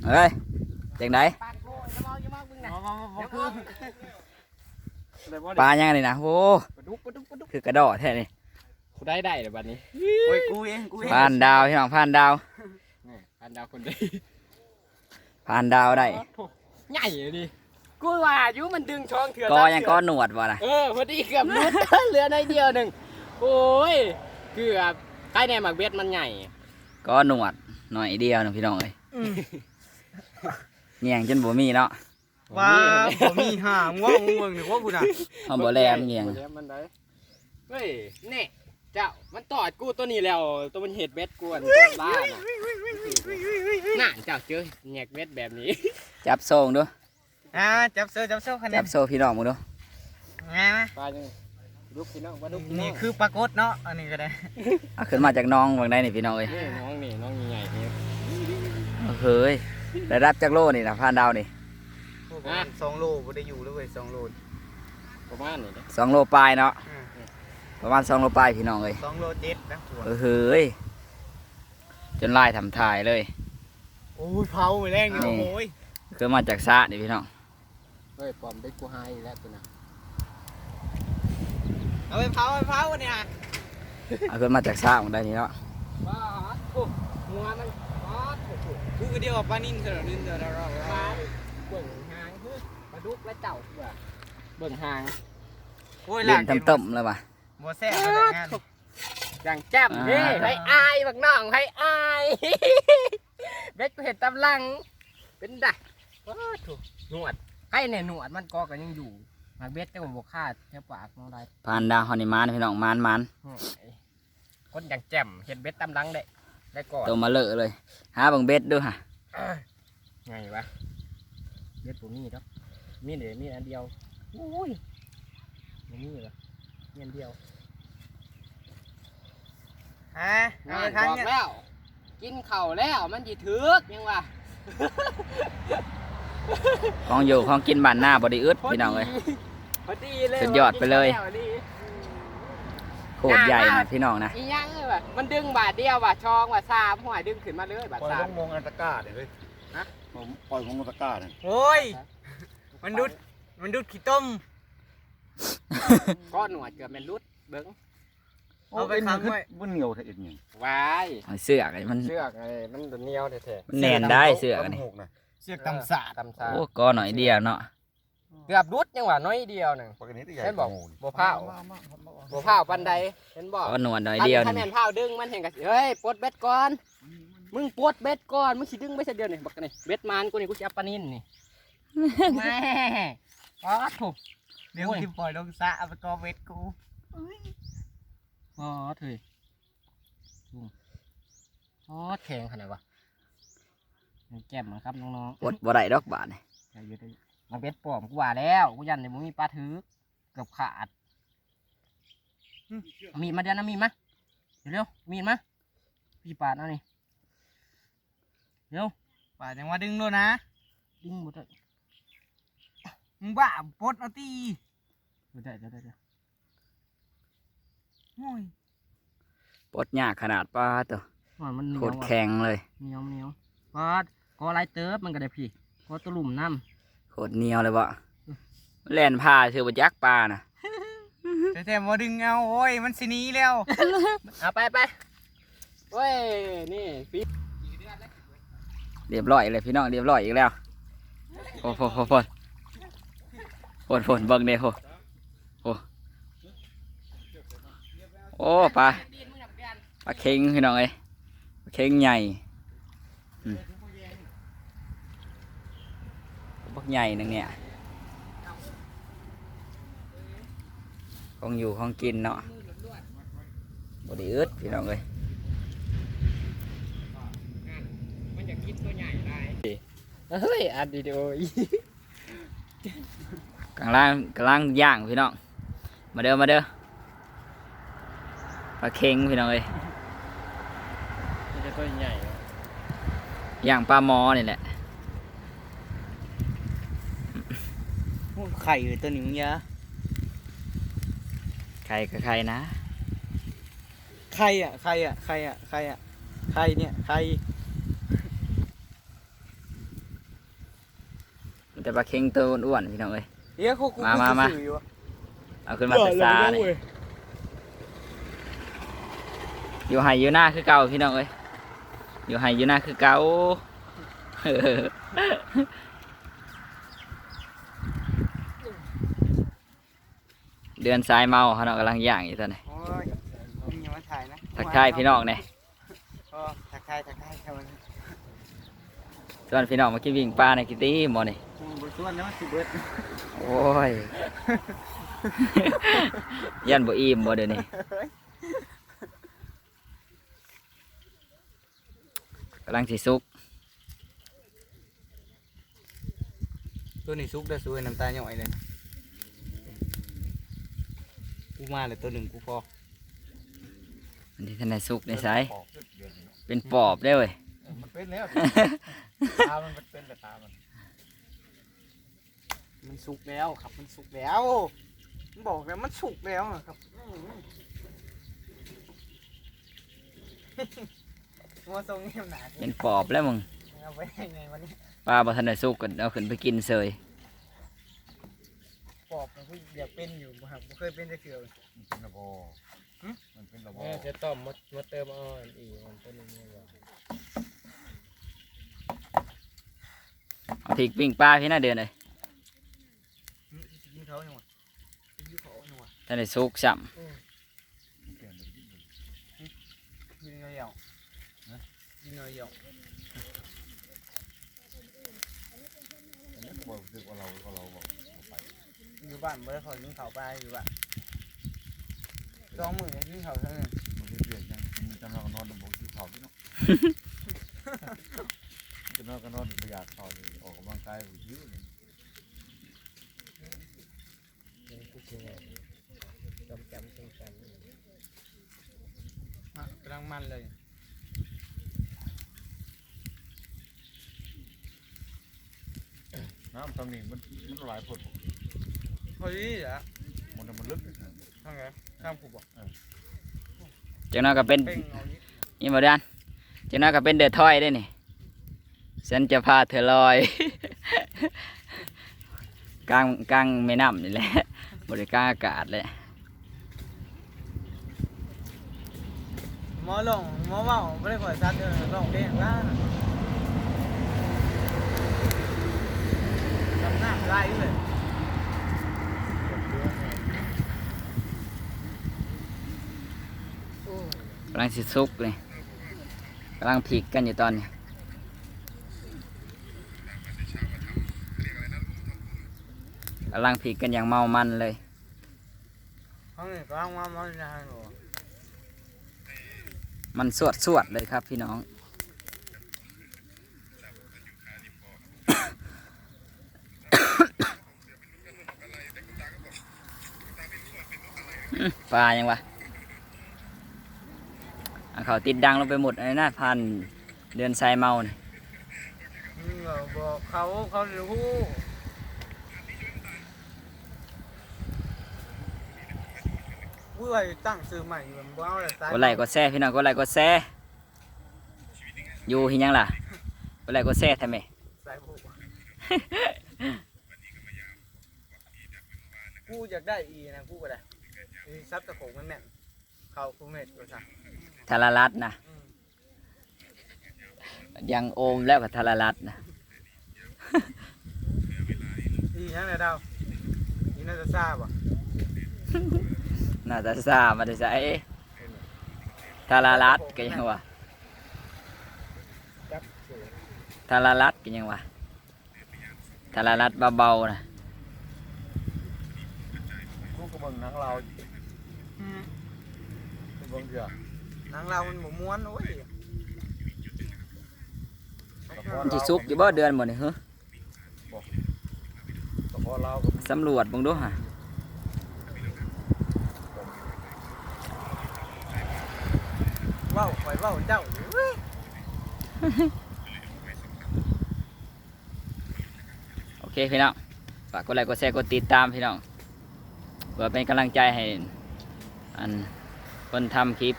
เฮ้ยจังไดปลายังไงนะโอ้คือกระดอแท้นี่กูได้เลยบัดนี้โอ้ยกูเองผ่านดาวพี่น้องผ่านดาวคนดีผ่านดาวได้ใหญ่เลยดิกูว่าอยู่มันดึงช่องเถื่อนก็ยังก็หนวดวะนะพอดีเกือบลุดเหลือในเดียวหนึ่งโอ้ยเกือบใกล้ในหมักเบ็ดมันใหญ่ก็หนวดหน่อยเดียวนะพี่น้องเอ้ยเงี่ยงจนบ่มีเนาะว้าบ่มีห่างว่ามึงนี่ว่ากูน่ะเอาบ่แลมเงี่ยงมันได้เฮ้ยเนี่ยเจ้ามันตอดกูตัวนี้แล้วตัวมันเห็ดเบ็ดกวนบ้าน่ะเจ้าเจอแหกเบ็ดแบบนี้จับโซ่ดูจับโซ่คะแนนจับโซ่พี่น้องมึงดูไงมั้ยปลาจังลูกพี่น้องปลาลูกนี่คือปลากดเนาะอันนี้ก็ได้เอาขึ้นมาจากน้องบางได้นี่พี่น้องเอ้ยน้องใหญ่ๆนี่เฮ้ยได้รับจากโลนี่นะผ่านดาวนี่2 โลบ่ได้อยู่เลยเว้ย2 โลประมาณนี้2 โลปลายเนาะประมาณ2 โลปลายพี่น้องเอ้ย2 โล7นะเฮ้ยจนลายทำถ่ายเลยโอ้ยเผาไปแรงนี่โอ้ยคือมาจากซะนี่พี่น้องเฮ้ยปอมได้กูไฮแล้วตัวน่ะเอาไปเผาเนี่ยเอาขึ้นมาจากซะของได้นี่เนาะว้าโอ้หัวมันว้ากูก็เดียวกับปลานิ่นเถอะนิ่นเถอะเราปลาเบิ่งหางคือปลาดุกและเจ้าเบิ่งหางโอ้ยหลังต่ำๆเลยว่ะบัวแซ่บงานอย่างแจ่มเฮ้ยให้อายบักน้องให้อายเบ็ดกูเห็นตำลังเป็นได้ว้าถูกหนวดให้เนี่ยหนวดมันก็ยังอยู่หากเบ็ดก็บวกค่าแค่ปากน้องได้ผ่านดาวฮอนิมานพี่น้องมันคนอย่างแจ่มเห็นเบ็ดตำลังได้ก่อนตัวมาเลอะเลยหาบังเบ็ดด้วยฮะไงวะเบ็ดผมมีครับมีเดี๋ยวมีอันเดียวโอ้ยมีเหรอมีอันเดียวบอกแล้วกินเข่าแล้วมันจีถือกยังวะของอยู่ของกินบ้านหน้าบอดี้อึดพี่น้องเลยสุดยอดไปเลยโคตรใหญ่นะพี่น้องนะอียังเลยว่ะมันดึงบาทเดียวว่ะชองว่ะ3หัวดึงขึ้นมาเลยบาท3ปล่อยมงอันตะก้าเนี่ยเฮ้ยฮะผมปล่อยมงอันตะก้าเนี่ยโอ้ยมันดุดขี้ต้มก้อนหนวดเกือบเป็นรุดเบิ้งเอาไปขังไว้มันเหนียวแท้เอ็ดเนี่ยวายเสือกไอ้มันเสือกไอ้มันเหนียวแท้มันแน่นได้เสือกนี่เสือกตำสาโอ้ก็หน่อยเดียวเนาะเกือบรุดยังว่าน้อยเดียวหนึ่งเห็นบอกบัวเผาปันใดเห็นบอกก็หนวดหน่อยเดียวถ้าแม่นเผาดึงมันเห็นกันเฮ้ยปลดเบ็ดก่อนมึงปลดเบ็ดก่อนมึงสิดึงไม่ใช่เดียวนี่บอกกันนี่เบ็ดมันกูนี่กูจะปานินนี่แม่อ๋อถูกเดี๋ยวที่ปล่อยลงสะเอาไปกอเบ็ดกูอ๋อเถยอ๋อแข็งขนาดวะแก้มมันครับน้องๆปวดบ่ได้ดอกบาทนี่มันเบ็ดปลอมกูว่าแล้วกูยันเลยมึงมีปลาถือเกือบขาดมีมาเดี๋ยวนะมีมาเร็วมีมาพี่ปาดเอานี่เร็วปาดยังว่าดึงด้วยนะดึงหมดเลยมึงบ้าปลดเอาตีได้โอ้ยปวดยากขนาดปลาตัวโคตรแข็งเลยเหนียวปลาก็ไรเติบมันก็ได้พี่ก็ตะลุ่มน้ำโคตรเหนียวเลยบ่แล่นพาเธอไปยักปลาน่ะแต่มาดึงเอาโอ้ยมันสิหนีแล้วเอาไปโอ้ยนี่ปีเรียบร้อยเลยพี่น้องเรียบร้อยอีกแล้วโอ้โหฝนเบิ่งเนี่ยโอ้ปลาเค็งพี่น้องเอ้ยปลาเค็งใหญ่บักใหญ่นึงเนี่ยของอยู่ของกินเนาะบไดอึดพี่น้องเอ้ยมันจะกินตัวใหญ่ได้เฮ้ยอัดวิดีโอกำลังย่างพี่น้องมาเด้อปลาเค็งพี่น้องเอ้ยมันจะตัวใหญ่ย่างปลาหมอนี่แหละไข่ตัวนี้มึงเยอะไข่กับไข่นะไข่เนี่ยไข่ แต่ปลาเค็งตัวอ้วนๆพี่น้องเอ้ย เดี๋ยวเขากู มา สื่ออยู่ เอาขึ้นมาแต่ซาเลยอยู่ไห้อยู่หน้าคือเก่าพี่น้องเอ้ยอยู่ไห้อยู่หน้าคือเก่า เดือนสายเมาเขาเนาะกำลังย่างอยู่ตอนนี้ โอ้ยมีมาถ่ายนะ ทักทายพี่น้องเนี่ย อ๋อทักทายครับมัน ส่วนพี่น้องมากินวิ่งปลาในกิตี้หมอนี่ บนส่วนนะมันสิเบิด โอ้ย ยันบ่อิ่มบ่เดี๋ยวนี้กำลังสิสุก ตัวนี้ซุกได้สวยน้ำตาหน่อยเลยกูมาเลยตัวหนึ่งกูพอ อันนี้ท่านได้สุกในสาย ปอกเดือนเนาะ เป็นปอบได้เว้ย มันเป็นแล้วตามันเป็นแต่ตามัน มันสุกแล้วครับมันสุกแล้วมันบอกแล้วมันสุกแล้วครับมาทรงเงียบหนา เป็นปอบแล้วมึง เอาไว้ยังไงวันนี้ ปลาบ่ทันได้สุกก็เอาขึ้นไปกินเสย ปอบมันก็อยากเป็นอยู่ครับผมเคยเป็นจะเกือบ มันเป็นระบอมันเป็นระบอ จะต้มมาเติมอ่อนอีกมันเป็นอย่างนี้ว่า เอาพริกปิ้งปลาพี่น่าเดือนเลย ยิงเขาหน่อยยิงเขาหน่อย ท่านได้สุกซ้ เปลี่ยนเป็นยิ่ง ยิงเงายิงเงา อันนี้ก็บอกคือว่าเราบอกไป อยู่บ้านเมื่อเขายิงเขาไปอยู่บ้าน2 มื้อยิงเขาเท่านั้น มันเปลี่ยนยังมันจะนอนนอนบอกที่เขาพี่เนาะจะนอนก็นอนประหยัดเขาเลยออกกำลังกายหิวเลย จำจำจำ กำลังมันเลย น้ำตำหนิมันหลายผล พอดีเหรอ มันลึกนะ ทางไงข้ามผูบอก ำจังนั้นก็เป็น เป่งเอานี้ นี่บ่ดันจังนั้นก็เป็นเดือดถ้อยได้นี่ฉันจะพาเธอลอย กลางแม่น้ำนี่แหละบริกลางอากาศเลย หมอลงหมอว่าไม่ได้ขอซัดเลยลงเพลงว่าทำหน้าไล่เลย กำลังสิสุกเลยกำลังพลิกกันอยู่ตอนนี้กำลังพลิกกันอย่างเมามันเลย ห้องนี้ก็ห้องว่ามันจะให้หนู มันสวดเลยครับพี่น้อง ปลายังวะเอาเขาติดดังลงไปหมดเลยนะพันเดือนทรายเมาเนี่ย บอกเขารู้ผู้ใหญ่ตั้งซื้อใหม่อยู่มันบ้าเลย กดไลค์กดแซ่พี่น้องกดไลค์กดแซ่อยู่ที่ยังล่ะกดไลค์กดแซ่ทำไม สายผูกกูอยากได้อีนะกูก็ได้ซับตะโขงมันแม่นเขาคูเมตก็สั่ง ทารารัตนะยังโอมแล้วกับทารารัตนะ อีนั่นแหละดาวอีน่าจะทราบอ่ะ น่าจะทราบมาได้ใส่ทารารัตก็ยังวะทารารัตก็ยังวะทารารัตเบาๆนะ กูก็เบิ่งหนังเราเบิ่งเถอะ นางเรามันหมูม้วนโอ้ย จิซุกอยู่บ่เดือนหมดนี่เหรอ แต่พอเราก็ สำรวจเบิ่งดูฮะ ว้าวไฟว้าวเจ้าเว้ย โอเคพี่น้องฝากกดไลค์กดแชร์กดติดตามพี่น้องเพื่อเป็นกำลังใจให้อันคนทำคลิป